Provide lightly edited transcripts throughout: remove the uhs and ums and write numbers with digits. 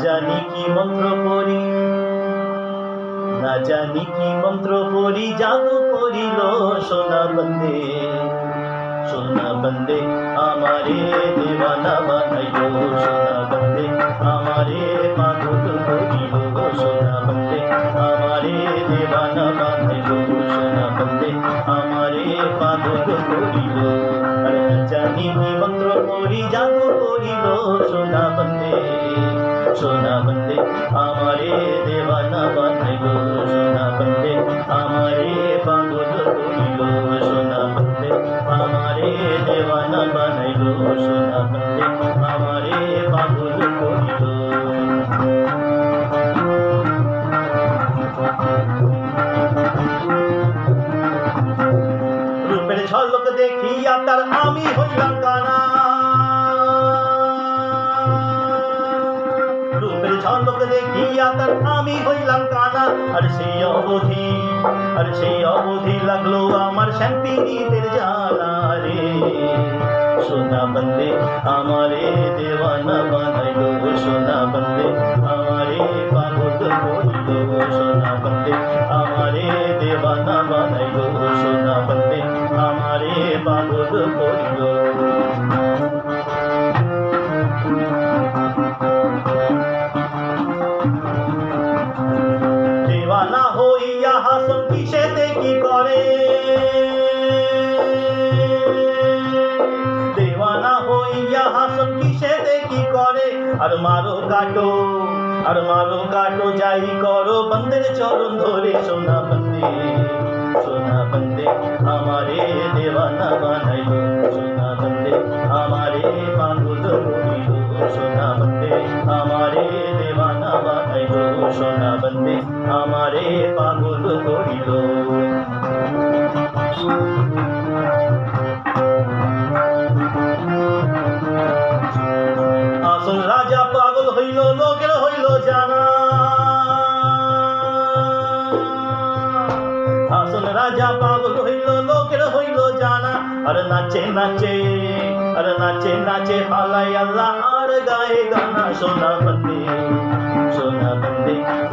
জানি কি মন্ত্র পড়ি, না জানি কি মন্ত্র পড়ি, জাদু করিল সোনা বন্দে। সোনা বন্দে আমারে দেওয়ানা বানাইল, সোনা বন্দে আমারে পাগল করিল, সোনা বন্দে আমারে দেওয়ানা বানাইল, সোনা বন্দে আমারে পাগল করিল। আর না জানি কি মন্ত্র পড়ি, জাদু করিল সোনা বন্দে। সোনা বন্দে আমারে দেওয়ানা বানাইল, সোনা বন্দে আমারে পাগল করিল, সোনা বন্দে আমারে দেওয়ানা বানাইল, সোনা বন্দে আমারে পাগল করিল। রূপের ঝলক দেখিয়া তার আমি হইলাম কানা, রূপের ঝলক দেখিয়া তার আমি হইলাম কানা। আর সেই অবধি লাগলো আমার শ্যাম্পিনীদের জ্বালা রে। সোনা বন্দে আমারে দেওয়ানা বানাইল, সোনা বন্দে আমারে পাগল করিল, সোনা বন্দে আমারে দেওয়ানা বানাইল, সোনা বন্দে আমারে পাগল করিল। দেওয়ানা হইয়া হাসন কিসেতে কি করে, দেওয়ানা হইয়া হাসন কিসেতে কি করে। আর মারো কাটো যাই করো বন্দের চরণ ধরে, সোনা বন্দে। সোনা বন্দে আমারে দেওয়ানা বানাইল, সোনা বন্দে আমারে পাগল করিল, সোনা বন্দে আমারে দেওয়ানা বানাইল, সোনা বন্দে আমারে পাগল করিল। আসল রাজা পাগল হইল, লোকের হইল জানা। আসল রাজা পাগল হইল, লোকের হইল জানা। আর নাচে নাচে হালাই আল্লাহ আর গায়ে গানা। সোনা বন্দে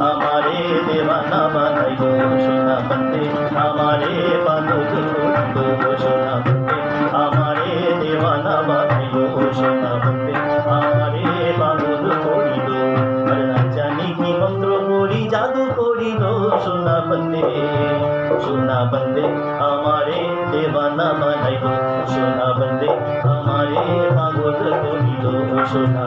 আমারে দেওয়ানা বানাইল, সোনা বন্দে আমারে পাগল করিল, সোনা বন্দে আমারে দেওয়ানা বানাইল, সোনা বন্দে আমারে পাগল করিল। আর না জানি কি মন্ত্র পড়ি, জাদু করিল সোনা বন্দে। সোনা বন্দে আমারে দেওয়ানা বানাইল, সোনা বন্দে আমারে পাগল করিল, সোনা